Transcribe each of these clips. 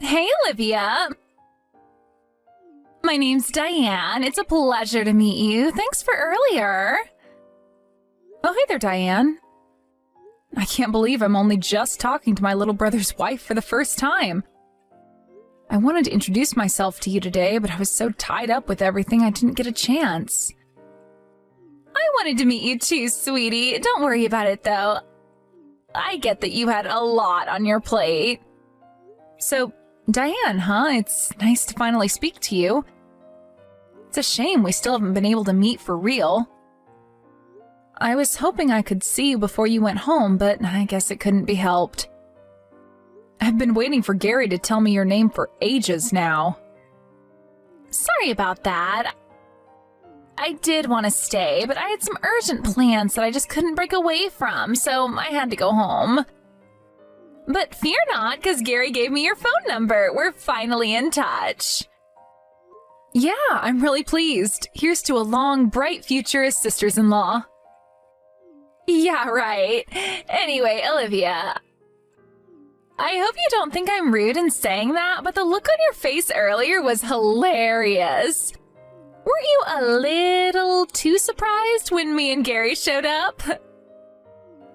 Hey, Olivia. My name's Diane. It's a pleasure to meet you. Thanks for earlier. Oh, hey there, Diane. I can't believe I'm only just talking to my little brother's wife for the first time. I wanted to introduce myself to you today, but I was so tied up with everything I didn't get a chance. I wanted to meet you too, sweetie. Don't worry about it, though. I get that you had a lot on your plate. So, Diane, huh? It's nice to finally speak to you. It's a shame we still haven't been able to meet for real. I was hoping I could see you before you went home, but I guess it couldn't be helped. I've been waiting for Gary to tell me your name for ages now. Sorry about that. I did want to stay, but I had some urgent plans that I just couldn't break away from, so I had to go home. But fear not, because Gary gave me your phone number. We're finally in touch. Yeah, I'm really pleased. Here's to a long, bright future as sisters-in-law. Yeah, right. Anyway, Olivia, I hope you don't think I'm rude in saying that, but the look on your face earlier was hilarious. Weren't you a little too surprised when me and Gary showed up?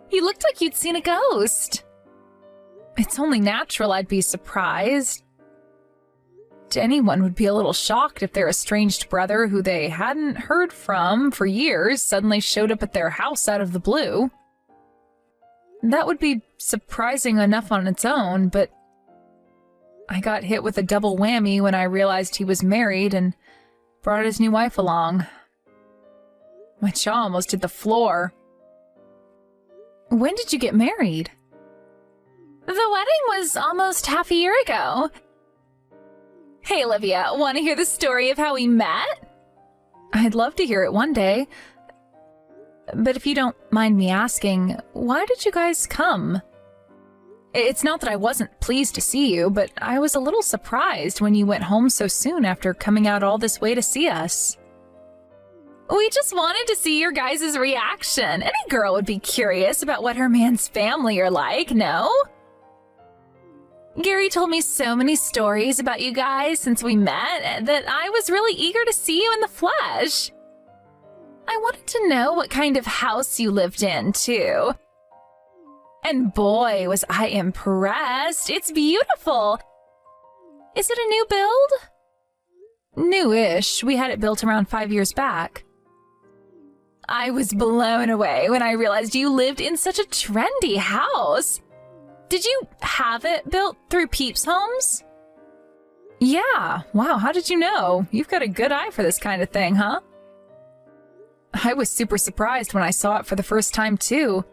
You looked like you'd seen a ghost. It's only natural I'd be surprised. Anyone would be a little shocked if their estranged brother, who they hadn't heard from for years, suddenly showed up at their house out of the blue. That would be surprising enough on its own, but I got hit with a double whammy when I realized he was married and brought his new wife along. My jaw almost hit the floor. When did you get married? The wedding was almost half a year ago. Hey, Olivia, want to hear the story of how we met? I'd love to hear it one day. But if you don't mind me asking, why did you guys come? It's not that I wasn't pleased to see you, but I was a little surprised when you went home so soon after coming out all this way to see us. We just wanted to see your guys' reaction. Any girl would be curious about what her man's family are like, no? Gary told me so many stories about you guys since we met that I was really eager to see you in the flesh. I wanted to know what kind of house you lived in, too. And boy, was I impressed. It's beautiful. Is it a new build? Newish. We had it built around 5 years back. I was blown away when I realized you lived in such a trendy house. Did you have it built through Peeps Homes? Yeah. Wow, how did you know? You've got a good eye for this kind of thing, huh? I was super surprised when I saw it for the first time, too.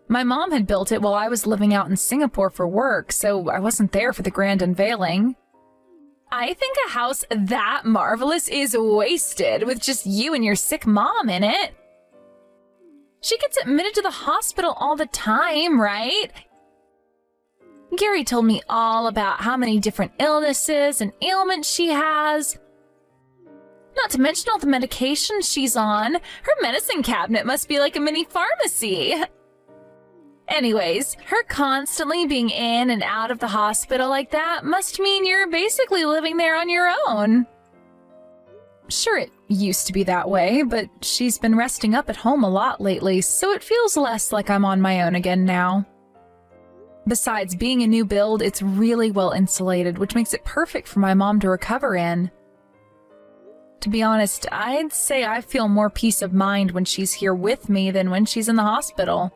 My mom had built it while I was living out in Singapore for work, so I wasn't there for the grand unveiling. I think a house that marvelous is wasted with just you and your sick mom in it. She gets admitted to the hospital all the time, right? Gary told me all about how many different illnesses and ailments she has. Not to mention all the medications she's on. Her medicine cabinet must be like a mini pharmacy. Anyways, her constantly being in and out of the hospital like that must mean you're basically living there on your own. Sure, it used to be that way, but she's been resting up at home a lot lately, so it feels less like I'm on my own again now. Besides, being a new build, it's really well insulated, which makes it perfect for my mom to recover in. To be honest, I'd say I feel more peace of mind when she's here with me than when she's in the hospital.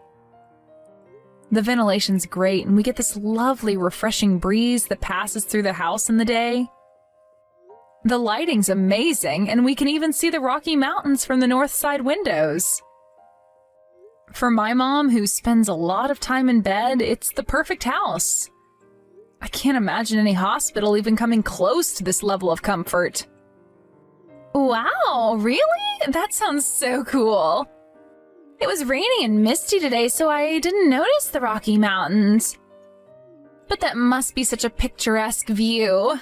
The ventilation's great, and we get this lovely, refreshing breeze that passes through the house in the day. The lighting's amazing, and we can even see the Rocky Mountains from the north side windows. For my mom, who spends a lot of time in bed, it's the perfect house. I can't imagine any hospital even coming close to this level of comfort. Wow, really? That sounds so cool. It was raining and misty today, so I didn't notice the Rocky Mountains. But that must be such a picturesque view.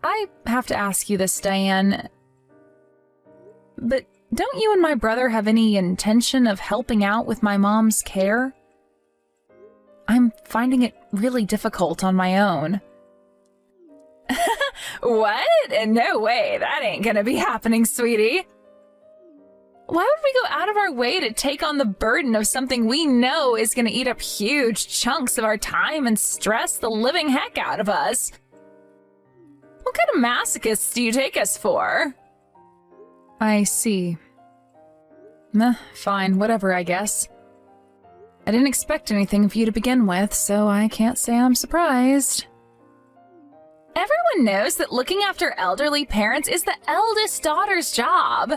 I have to ask you this, Diane. But don't you and my brother have any intention of helping out with my mom's care? I'm finding it really difficult on my own. What? No way, that ain't gonna be happening, sweetie. Why would we go out of our way to take on the burden of something we know is gonna eat up huge chunks of our time and stress the living heck out of us? What kind of masochists do you take us for? I see. Fine, whatever, I guess. I didn't expect anything of you to begin with, so I can't say I'm surprised. Everyone knows that looking after elderly parents is the eldest daughter's job.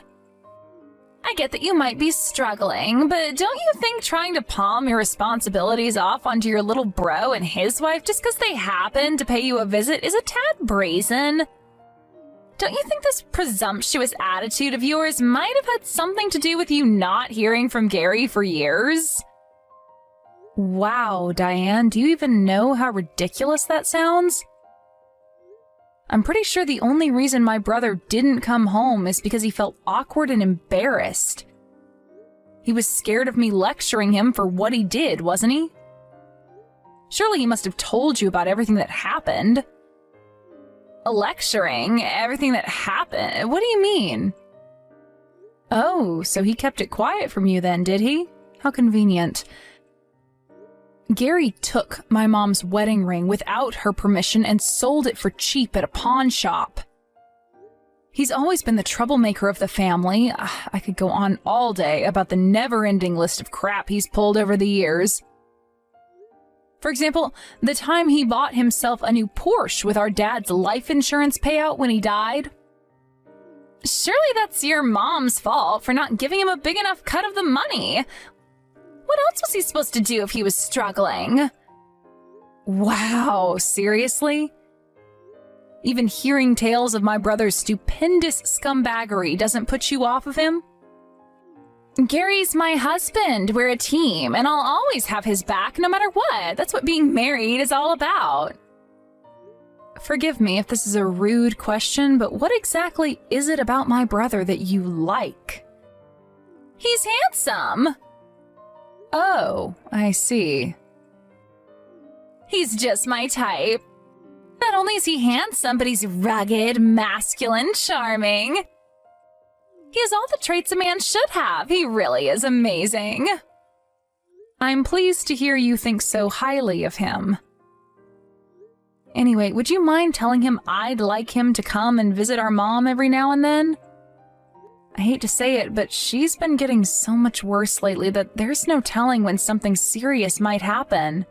I get that you might be struggling, but don't you think trying to palm your responsibilities off onto your little bro and his wife just because they happen to pay you a visit is a tad brazen? Don't you think this presumptuous attitude of yours might have had something to do with you not hearing from Gary for years? Wow, Diane, do you even know how ridiculous that sounds? I'm pretty sure the only reason my brother didn't come home is because he felt awkward and embarrassed. He was scared of me lecturing him for what he did, wasn't he? Surely he must have told you about everything that happened. Lecturing? Everything that happened? What do you mean? Oh, so he kept it quiet from you then, did he? How convenient. Gary took my mom's wedding ring without her permission and sold it for cheap at a pawn shop. He's always been the troublemaker of the family. I could go on all day about the never-ending list of crap he's pulled over the years. For example, the time he bought himself a new Porsche with our dad's life insurance payout when he died. Surely that's your mom's fault for not giving him a big enough cut of the money. What else was he supposed to do if he was struggling? Wow, seriously? Even hearing tales of my brother's stupendous scumbaggery doesn't put you off of him? Gary's my husband. We're a team, and I'll always have his back no matter what. That's what being married is all about. Forgive me if this is a rude question, but what exactly is it about my brother that you like? He's handsome. Oh, I see. He's just my type. Not only is he handsome, but he's rugged, masculine, charming. He has all the traits a man should have. He really is amazing. I'm pleased to hear you think so highly of him. Anyway, would you mind telling him I'd like him to come and visit our mom every now and then? I hate to say it, but she's been getting so much worse lately that there's no telling when something serious might happen.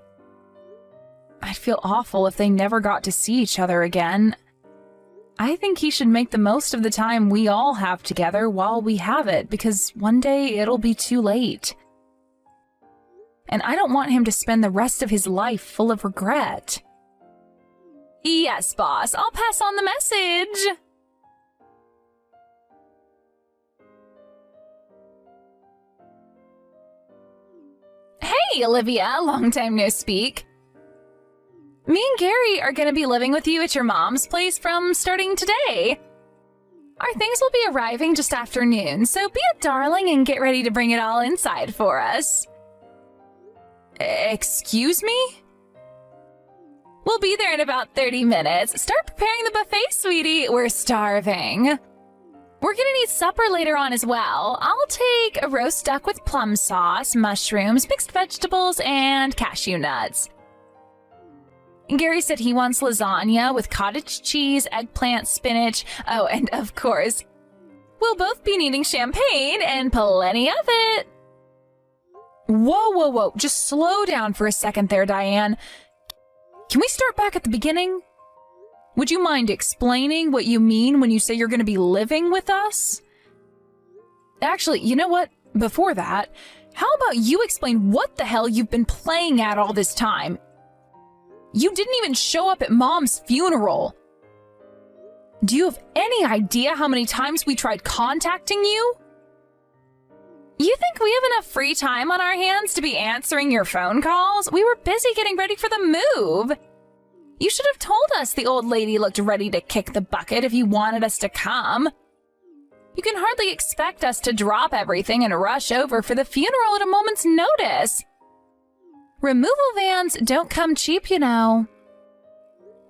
I'd feel awful if they never got to see each other again. I think he should make the most of the time we all have together while we have it, because one day it'll be too late. And I don't want him to spend the rest of his life full of regret. Yes, boss, I'll pass on the message. Hey, Olivia, long time no speak. Me and Gary are going to be living with you at your mom's place from starting today. Our things will be arriving just after noon, so be a darling and get ready to bring it all inside for us. Excuse me? We'll be there in about 30 minutes. Start preparing the buffet, sweetie. We're starving. We're gonna need supper later on as well. I'll take a roast duck with plum sauce, mushrooms, mixed vegetables, and cashew nuts. Gary said he wants lasagna with cottage cheese, eggplant, spinach. Oh, and of course, we'll both be needing champagne and plenty of it. Whoa, whoa, whoa. Just slow down for a second there, Diane. Can we start back at the beginning? Would you mind explaining what you mean when you say you're going to be living with us? Actually, you know what? Before that, how about you explain what the hell you've been playing at all this time? You didn't even show up at Mom's funeral. Do you have any idea how many times we tried contacting you? You think we have enough free time on our hands to be answering your phone calls? We were busy getting ready for the move. You should have told us the old lady looked ready to kick the bucket if you wanted us to come. You can hardly expect us to drop everything and rush over for the funeral at a moment's notice. Removal vans don't come cheap, you know.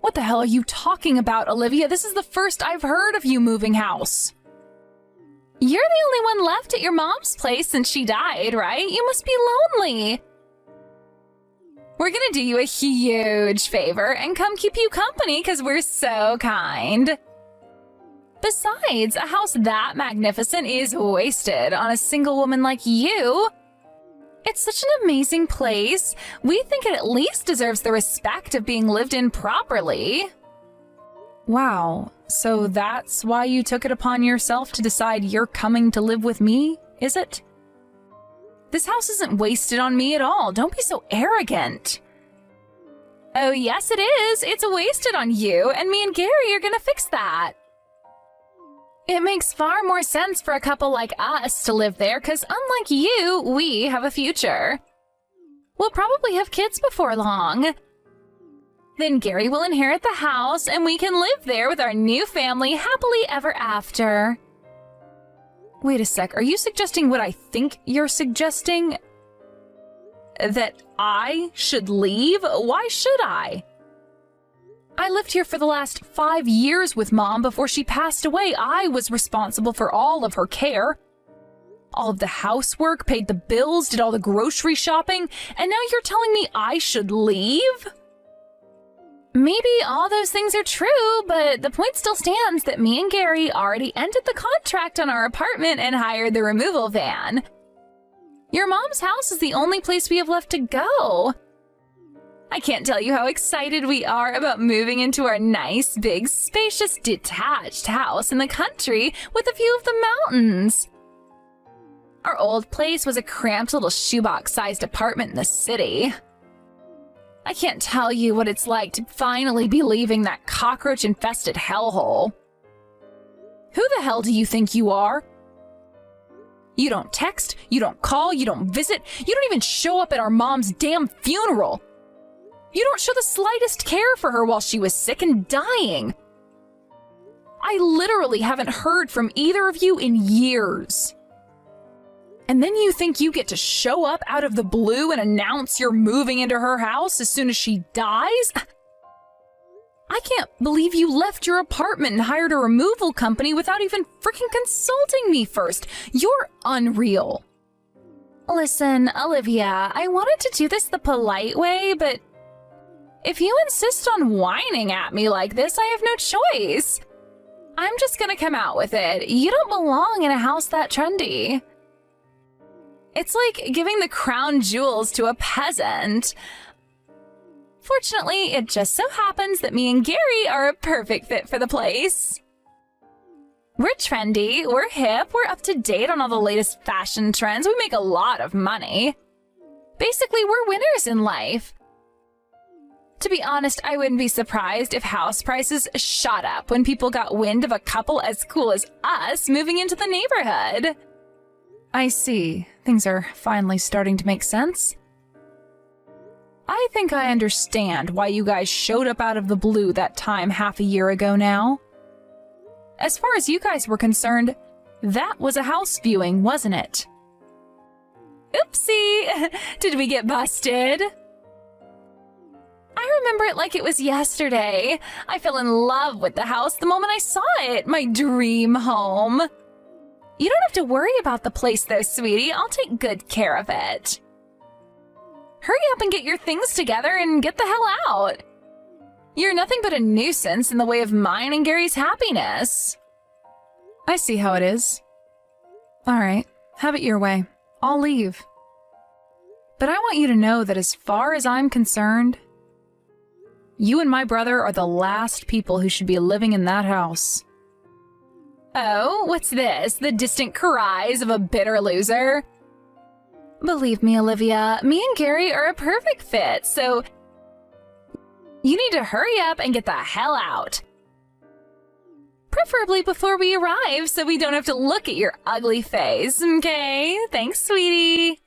What the hell are you talking about, Olivia? This is the first I've heard of you moving house. You're the only one left at your mom's place since she died, right? You must be lonely. We're gonna do you a huge favor and come keep you company because we're so kind. Besides, a house that magnificent is wasted on a single woman like you. It's such an amazing place. We think it at least deserves the respect of being lived in properly. Wow, so that's why you took it upon yourself to decide you're coming to live with me, is it? This house isn't wasted on me at all. Don't be so arrogant. Oh, yes, it is. It's wasted on you, and me and Gary are gonna fix that. It makes far more sense for a couple like us to live there, because unlike you, we have a future. We'll probably have kids before long. Then Gary will inherit the house, and we can live there with our new family happily ever after. Wait a sec, are you suggesting what I think you're suggesting? That I should leave? Why should I? I lived here for the last 5 years with Mom before she passed away. I was responsible for all of her care. All of the housework, paid the bills, did all the grocery shopping, and now you're telling me I should leave? Maybe all those things are true, but the point still stands that me and Gary already ended the contract on our apartment and hired the removal van. Your mom's house is the only place we have left to go. I can't tell you how excited we are about moving into our nice, big, spacious, detached house in the country with a view of the mountains. Our old place was a cramped little shoebox-sized apartment in the city. I can't tell you what it's like to finally be leaving that cockroach-infested hellhole. Who the hell do you think you are? You don't text, you don't call, you don't visit, you don't even show up at our mom's damn funeral. You don't show the slightest care for her while she was sick and dying. I literally haven't heard from either of you in years. And then you think you get to show up out of the blue and announce you're moving into her house as soon as she dies? I can't believe you left your apartment and hired a removal company without even freaking consulting me first. You're unreal. Listen, Olivia, I wanted to do this the polite way, but if you insist on whining at me like this, I have no choice. I'm just gonna come out with it. You don't belong in a house that trendy. It's like giving the crown jewels to a peasant. Fortunately, it just so happens that me and Gary are a perfect fit for the place. We're trendy, we're hip, we're up to date on all the latest fashion trends, we make a lot of money. Basically, we're winners in life. To be honest, I wouldn't be surprised if house prices shot up when people got wind of a couple as cool as us moving into the neighborhood. I see. Things are finally starting to make sense. I think I understand why you guys showed up out of the blue that time half a year ago now. As far as you guys were concerned, that was a house viewing, wasn't it? Oopsie! Did we get busted? I remember it like it was yesterday. I fell in love with the house the moment I saw it, my dream home. You don't have to worry about the place though, sweetie. I'll take good care of it. Hurry up and get your things together and get the hell out. You're nothing but a nuisance in the way of mine and Gary's happiness. I see how it is. All right, have it your way. I'll leave. But I want you to know that as far as I'm concerned, you and my brother are the last people who should be living in that house. Oh, what's this? The distant cries of a bitter loser? Believe me, Olivia, me and Gary are a perfect fit, so you need to hurry up and get the hell out. Preferably before we arrive so we don't have to look at your ugly face, okay? Thanks, sweetie.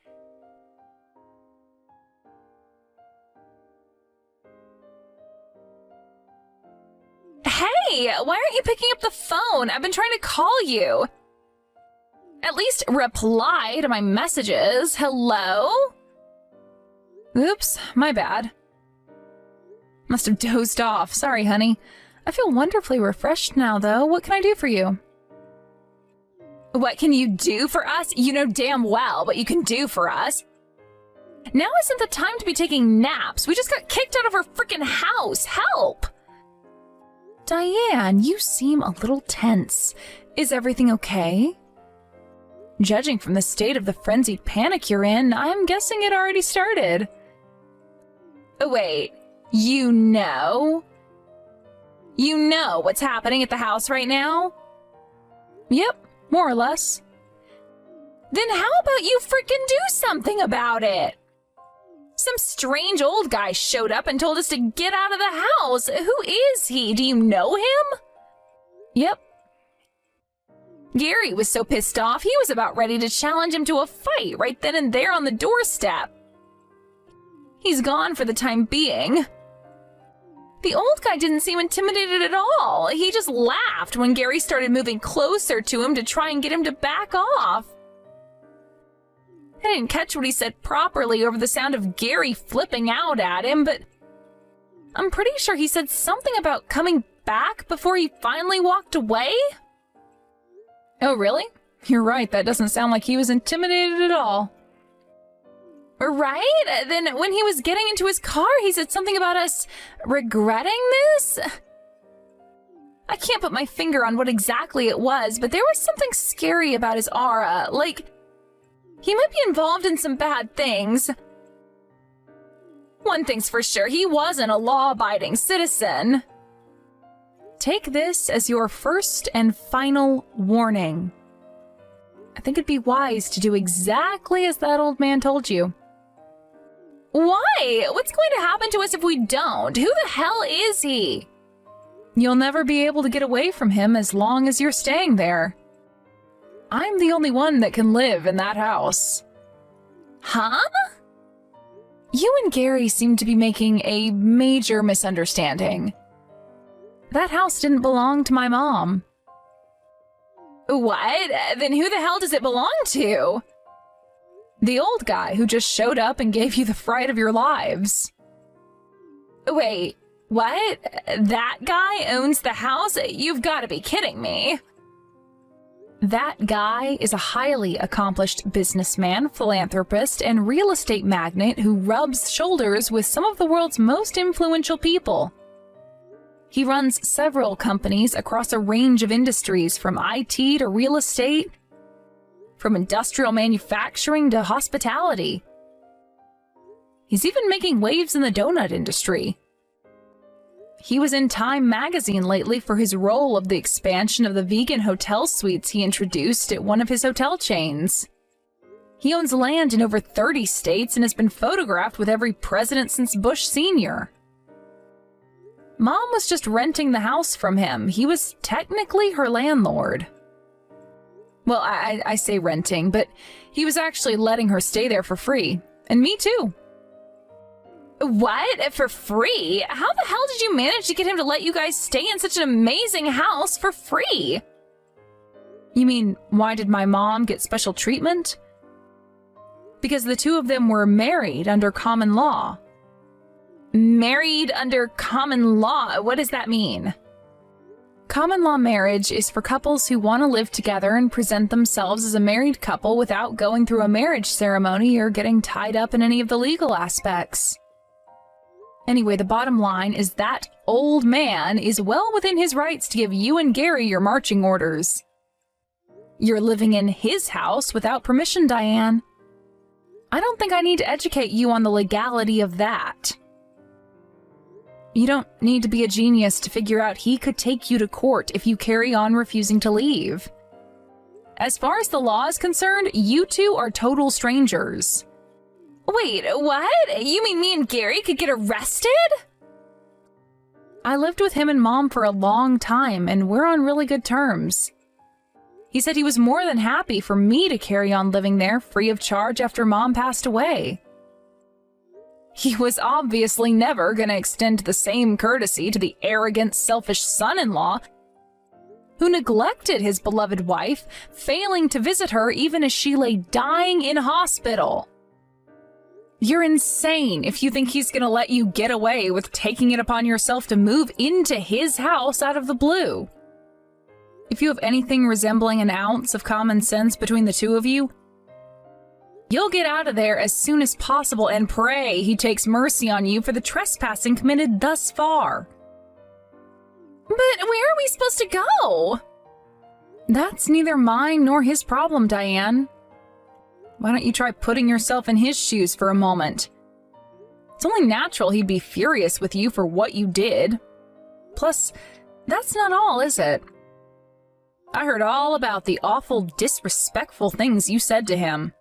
Hey, why aren't you picking up the phone? I've been trying to call you. At least reply to my messages. Hello? Oops, my bad. Must have dozed off. Sorry, honey. I feel wonderfully refreshed now, though. What can I do for you? What can you do for us? You know damn well what you can do for us. Now isn't the time to be taking naps. We just got kicked out of our freaking house. Help! Diane, you seem a little tense. Is everything okay? Judging from the state of the frenzied panic you're in, I'm guessing it already started. Wait, you know? You know what's happening at the house right now? Yep, more or less. Then how about you freaking do something about it? Some strange old guy showed up and told us to get out of the house. Who is he? Do you know him? Yep. Gary was so pissed off, he was about ready to challenge him to a fight right then and there on the doorstep. He's gone for the time being. The old guy didn't seem intimidated at all. He just laughed when Gary started moving closer to him to try and get him to back off. I didn't catch what he said properly over the sound of Gary flipping out at him, but I'm pretty sure he said something about coming back before he finally walked away. Oh, really? You're right, that doesn't sound like he was intimidated at all. Right? Then when he was getting into his car, he said something about us regretting this? I can't put my finger on what exactly it was, but there was something scary about his aura, like he might be involved in some bad things. One thing's for sure, he wasn't a law-abiding citizen. Take this as your first and final warning. I think it'd be wise to do exactly as that old man told you. Why? What's going to happen to us if we don't? Who the hell is he? You'll never be able to get away from him as long as you're staying there. I'm the only one that can live in that house. Huh? You and Gary seem to be making a major misunderstanding. That house didn't belong to my mom. What? Then who the hell does it belong to? The old guy who just showed up and gave you the fright of your lives. Wait, what? That guy owns the house? You've got to be kidding me. That guy is a highly accomplished businessman, philanthropist, and real estate magnate who rubs shoulders with some of the world's most influential people. He runs several companies across a range of industries, from IT to real estate, from industrial manufacturing to hospitality. He's even making waves in the donut industry. He was in Time magazine lately for his role of the expansion of the vegan hotel suites he introduced at one of his hotel chains. He owns land in over 30 states and has been photographed with every president since Bush Sr. Mom was just renting the house from him. He was technically her landlord. Well, I say renting, but he was actually letting her stay there for free. And me too. What? For free? How the hell did you manage to get him to let you guys stay in such an amazing house for free? You mean, why did my mom get special treatment? Because the two of them were married under common law. Married under common law? What does that mean? Common law marriage is for couples who want to live together and present themselves as a married couple without going through a marriage ceremony or getting tied up in any of the legal aspects. Anyway, the bottom line is that old man is well within his rights to give you and Gary your marching orders. You're living in his house without permission, Diane. I don't think I need to educate you on the legality of that. You don't need to be a genius to figure out he could take you to court if you carry on refusing to leave. As far as the law is concerned, you two are total strangers. Wait, what? You mean me and Gary could get arrested? I lived with him and Mom for a long time, and we're on really good terms. He said he was more than happy for me to carry on living there free of charge after Mom passed away. He was obviously never going to extend the same courtesy to the arrogant, selfish son-in-law who neglected his beloved wife, failing to visit her even as she lay dying in hospital. You're insane if you think he's gonna let you get away with taking it upon yourself to move into his house out of the blue. If you have anything resembling an ounce of common sense between the two of you, you'll get out of there as soon as possible and pray he takes mercy on you for the trespassing committed thus far. But where are we supposed to go? That's neither mine nor his problem, Diane. Why don't you try putting yourself in his shoes for a moment? It's only natural he'd be furious with you for what you did. Plus, that's not all, is it? I heard all about the awful, disrespectful things you said to him.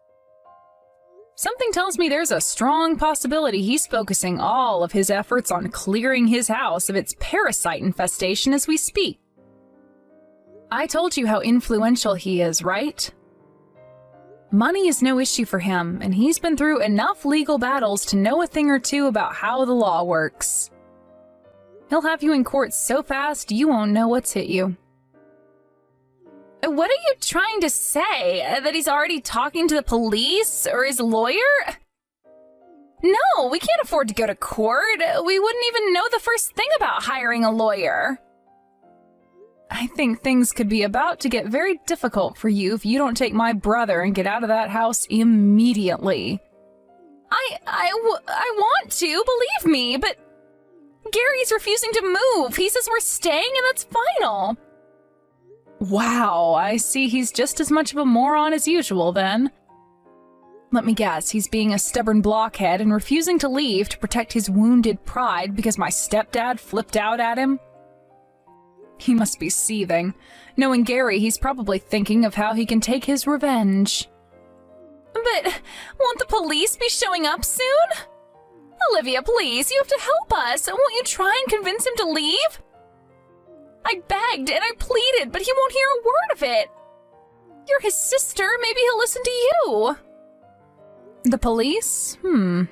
Something tells me there's a strong possibility he's focusing all of his efforts on clearing his house of its parasite infestation as we speak. I told you how influential he is, right? Money is no issue for him, and he's been through enough legal battles to know a thing or two about how the law works. He'll have you in court so fast you won't know what's hit you. What are you trying to say? That he's already talking to the police or his lawyer? No, we can't afford to go to court. We wouldn't even know the first thing about hiring a lawyer. I think things could be about to get very difficult for you if you don't take my brother and get out of that house immediately. I want to, believe me, but Gary's refusing to move. He says we're staying and that's final. Wow, I see he's just as much of a moron as usual then. Let me guess, he's being a stubborn blockhead and refusing to leave to protect his wounded pride because my stepdad flipped out at him? He must be seething. Knowing Gary, he's probably thinking of how he can take his revenge. But won't the police be showing up soon? Olivia, please, you have to help us. Won't you try and convince him to leave? I begged and I pleaded, but he won't hear a word of it. You're his sister. Maybe he'll listen to you. The police? The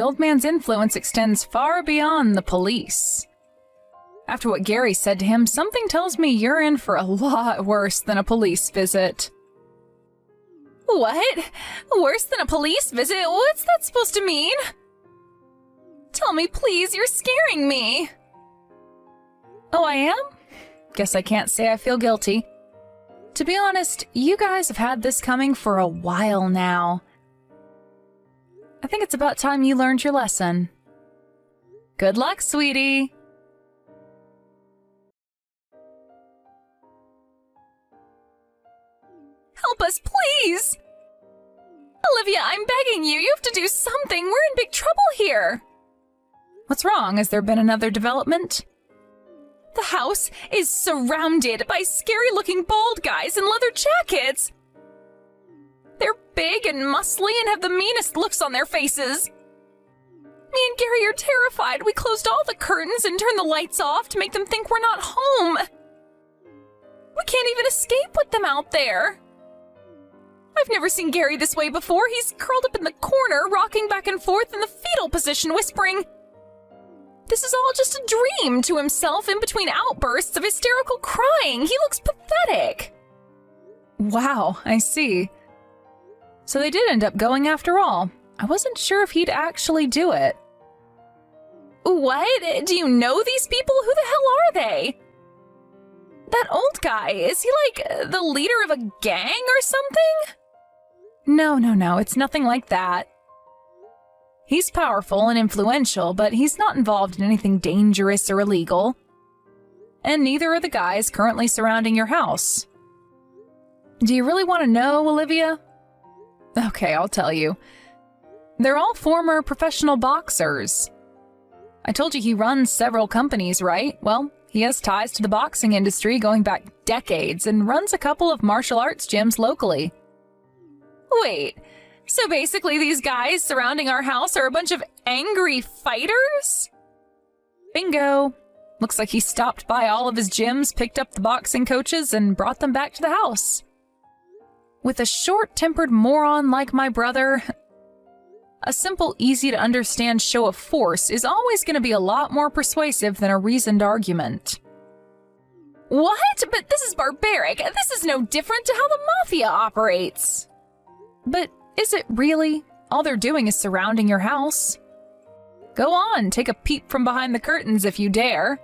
old man's influence extends far beyond the police. After what Gary said to him, something tells me you're in for a lot worse than a police visit. What? Worse than a police visit? What's that supposed to mean? Tell me, please, you're scaring me. Oh, I am? Guess I can't say I feel guilty. To be honest, you guys have had this coming for a while now. I think it's about time you learned your lesson. Good luck, sweetie. Help us, please! Olivia, I'm begging you. You have to do something. We're in big trouble here. What's wrong? Has there been another development? The house is surrounded by scary-looking bald guys in leather jackets. They're big and muscly and have the meanest looks on their faces. Me and Gary are terrified. We closed all the curtains and turned the lights off to make them think we're not home. We can't even escape with them out there. I've never seen Gary this way before. He's curled up in the corner, rocking back and forth in the fetal position, whispering, "This is all just a dream," to himself in between outbursts of hysterical crying. He looks pathetic. Wow, I see. So they did end up going after all. I wasn't sure if he'd actually do it. What? Do you know these people? Who the hell are they? That old guy, is he like the leader of a gang or something? No, it's nothing like that. He's powerful and influential, but he's not involved in anything dangerous or illegal. And neither are the guys currently surrounding your house. Do you really want to know, Olivia? Okay, I'll tell you. They're all former professional boxers. I told you he runs several companies, right? Well, he has ties to the boxing industry going back decades and runs a couple of martial arts gyms locally. Wait, so basically these guys surrounding our house are a bunch of angry fighters? Bingo. Looks like he stopped by all of his gyms, picked up the boxing coaches, and brought them back to the house. With a short-tempered moron like my brother, a simple, easy-to-understand show of force is always going to be a lot more persuasive than a reasoned argument. What? But this is barbaric. This is no different to how the mafia operates. But is it really? All they're doing is surrounding your house. Go on, take a peep from behind the curtains if you dare.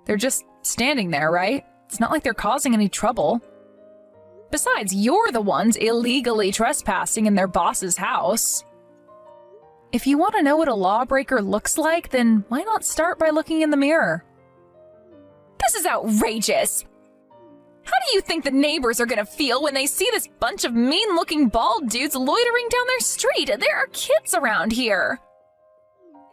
They're just standing there, right? It's not like they're causing any trouble. Besides, you're the ones illegally trespassing in their boss's house. If you want to know what a lawbreaker looks like, then why not start by looking in the mirror? This is outrageous! How do you think the neighbors are gonna feel when they see this bunch of mean-looking bald dudes loitering down their street? There are kids around here.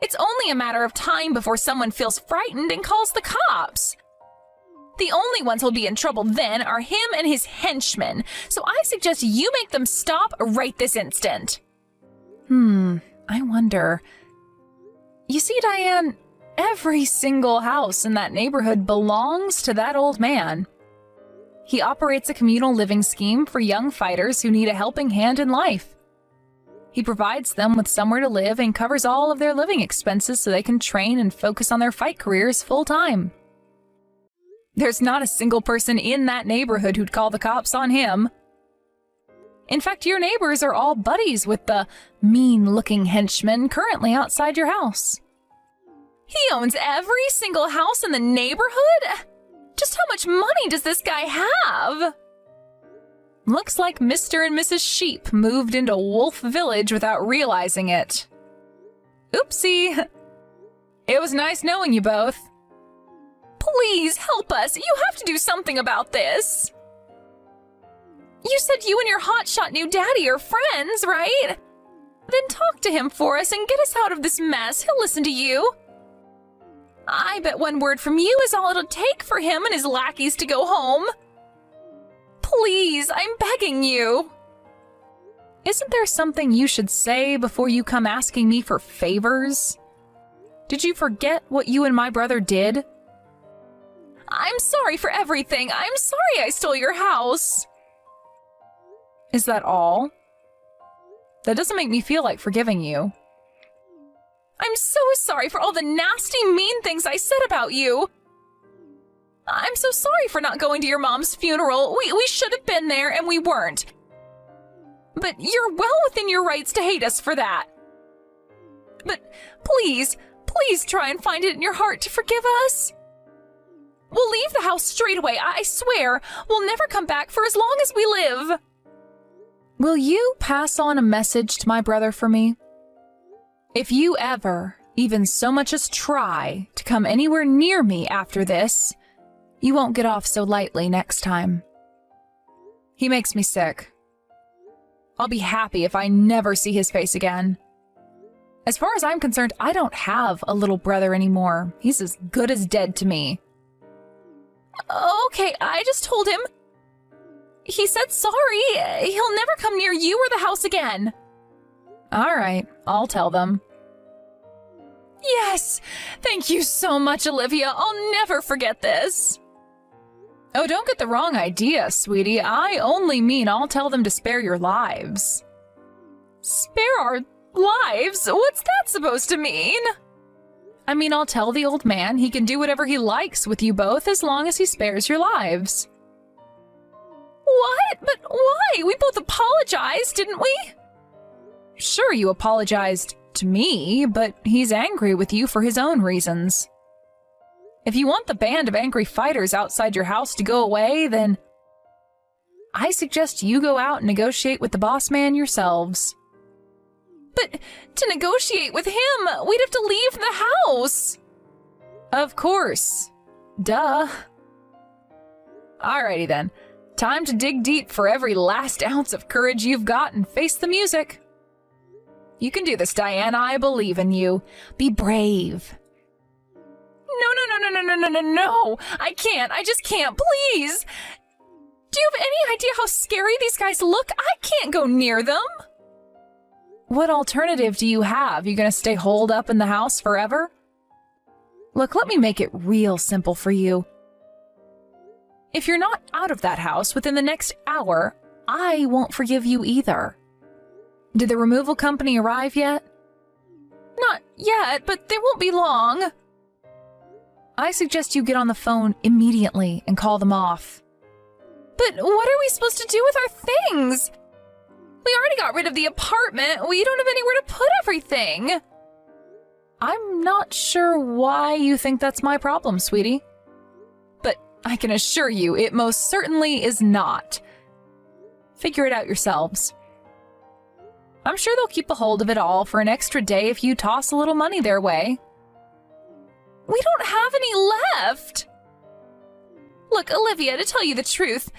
It's only a matter of time before someone feels frightened and calls the cops. The only ones who'll be in trouble then are him and his henchmen, so I suggest you make them stop right this instant. I wonder. You see, Diane, every single house in that neighborhood belongs to that old man. He operates a communal living scheme for young fighters who need a helping hand in life. He provides them with somewhere to live and covers all of their living expenses so they can train and focus on their fight careers full-time. There's not a single person in that neighborhood who'd call the cops on him. In fact, your neighbors are all buddies with the mean-looking henchman currently outside your house. He owns every single house in the neighborhood? Just how much money does this guy have? Looks like Mr. and Mrs. Sheep moved into Wolf Village without realizing it. Oopsie. It was nice knowing you both. Please help us. You have to do something about this. You said you and your hotshot new daddy are friends, right? Then talk to him for us and get us out of this mess. He'll listen to you. I bet one word from you is all it'll take for him and his lackeys to go home. Please, I'm begging you. Isn't there something you should say before you come asking me for favors? Did you forget what you and my brother did? I'm sorry for everything. I'm sorry I stole your house. Is that all? That doesn't make me feel like forgiving you. I'm so sorry for all the nasty, mean things I said about you. I'm so sorry for not going to your mom's funeral. We should have been there and we weren't. But you're well within your rights to hate us for that. But please try and find it in your heart to forgive us. We'll leave the house straight away, I swear. We'll never come back for as long as we live. Will you pass on a message to my brother for me? If you ever, even so much as try, to come anywhere near me after this, you won't get off so lightly next time. He makes me sick. I'll be happy if I never see his face again. As far as I'm concerned, I don't have a little brother anymore. He's as good as dead to me. Okay, I just told him. He said sorry. He'll never come near you or the house again. All right, I'll tell them. Yes! Thank you so much, Olivia. I'll never forget this. Oh, don't get the wrong idea, sweetie. I only mean I'll tell them to spare your lives. Spare our lives? What's that supposed to mean? I mean, I'll tell the old man he can do whatever he likes with you both as long as he spares your lives. What? But why? We both apologized, didn't we? Sure, you apologized to me, but he's angry with you for his own reasons. If you want the band of angry fighters outside your house to go away, then I suggest you go out and negotiate with the boss man yourselves. But to negotiate with him, we'd have to leave the house. Of course. Duh. Alrighty then. Time to dig deep for every last ounce of courage you've got and face the music. You can do this, Diane. I believe in you. Be brave. No. I can't. I just can't. Please. Do you have any idea how scary these guys look? I can't go near them. What alternative do you have? You gonna stay holed up in the house forever? Look, let me make it real simple for you. If you're not out of that house within the next hour, I won't forgive you either. Did the removal company arrive yet? Not yet, but they won't be long. I suggest you get on the phone immediately and call them off. But what are we supposed to do with our things? We already got rid of the apartment. We don't have anywhere to put everything. I'm not sure why you think that's my problem, sweetie. But I can assure you it most certainly is not. Figure it out yourselves. I'm sure they'll keep a hold of it all for an extra day if you toss a little money their way. We don't have any left. Look, Olivia, to tell you the truth,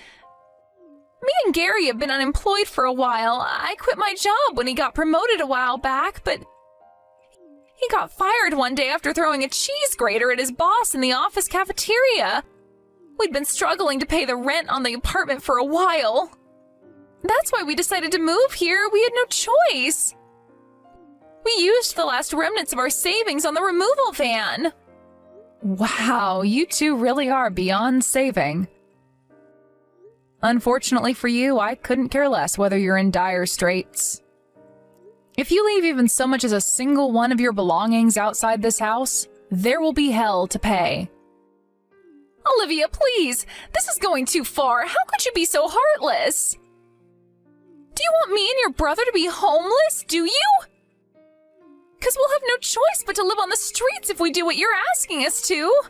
me and Gary have been unemployed for a while. I quit my job when he got promoted a while back, but he got fired one day after throwing a cheese grater at his boss in the office cafeteria. We'd been struggling to pay the rent on the apartment for a while. That's why we decided to move here. We had no choice. We used the last remnants of our savings on the removal van. Wow, you two really are beyond saving. Unfortunately for you, I couldn't care less whether you're in dire straits. If you leave even so much as a single one of your belongings outside this house, there will be hell to pay. Olivia, please! This is going too far. How could you be so heartless? Do you want me and your brother to be homeless, do you? Because we'll have no choice but to live on the streets if we do what you're asking us to.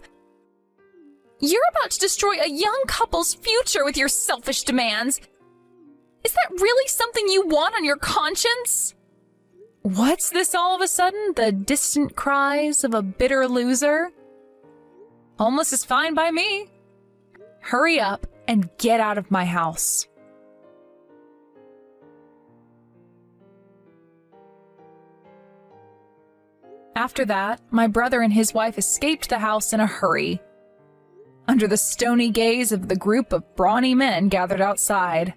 You're about to destroy a young couple's future with your selfish demands. Is that really something you want on your conscience? What's this all of a sudden? The distant cries of a bitter loser? Homeless is fine by me. Hurry up and get out of my house. After that, my brother and his wife escaped the house in a hurry, under the stony gaze of the group of brawny men gathered outside.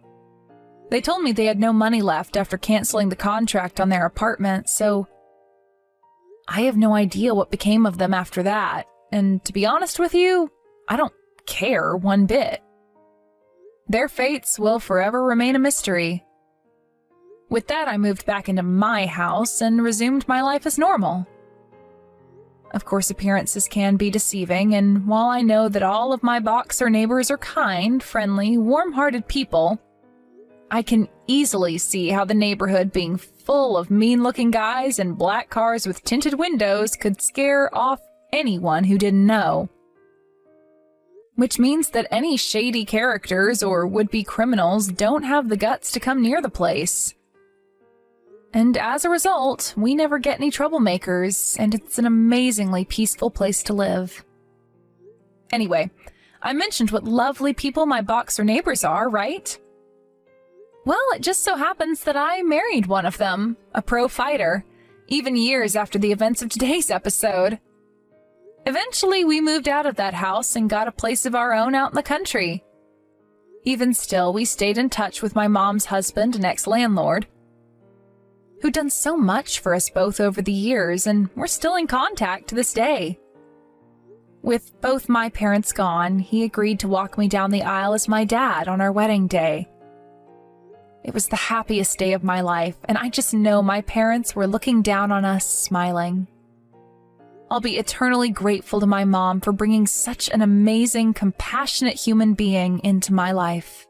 They told me they had no money left after canceling the contract on their apartment, so I have no idea what became of them after that, and to be honest with you, I don't care one bit. Their fates will forever remain a mystery. With that, I moved back into my house and resumed my life as normal. Of course, appearances can be deceiving, and while I know that all of my Boxer neighbors are kind, friendly, warm-hearted people, I can easily see how the neighborhood being full of mean-looking guys in black cars with tinted windows could scare off anyone who didn't know. Which means that any shady characters or would-be criminals don't have the guts to come near the place. And as a result, we never get any troublemakers, and it's an amazingly peaceful place to live. Anyway, I mentioned what lovely people my Boxer neighbors are, right? Well, it just so happens that I married one of them, a pro fighter, even years after the events of today's episode. Eventually, we moved out of that house and got a place of our own out in the country. Even still, we stayed in touch with my mom's husband and ex-landlord, who'd done so much for us both over the years, and we're still in contact to this day. With both my parents gone, he agreed to walk me down the aisle as my dad on our wedding day. It was the happiest day of my life, and I just know my parents were looking down on us, smiling. I'll be eternally grateful to my mom for bringing such an amazing, compassionate human being into my life.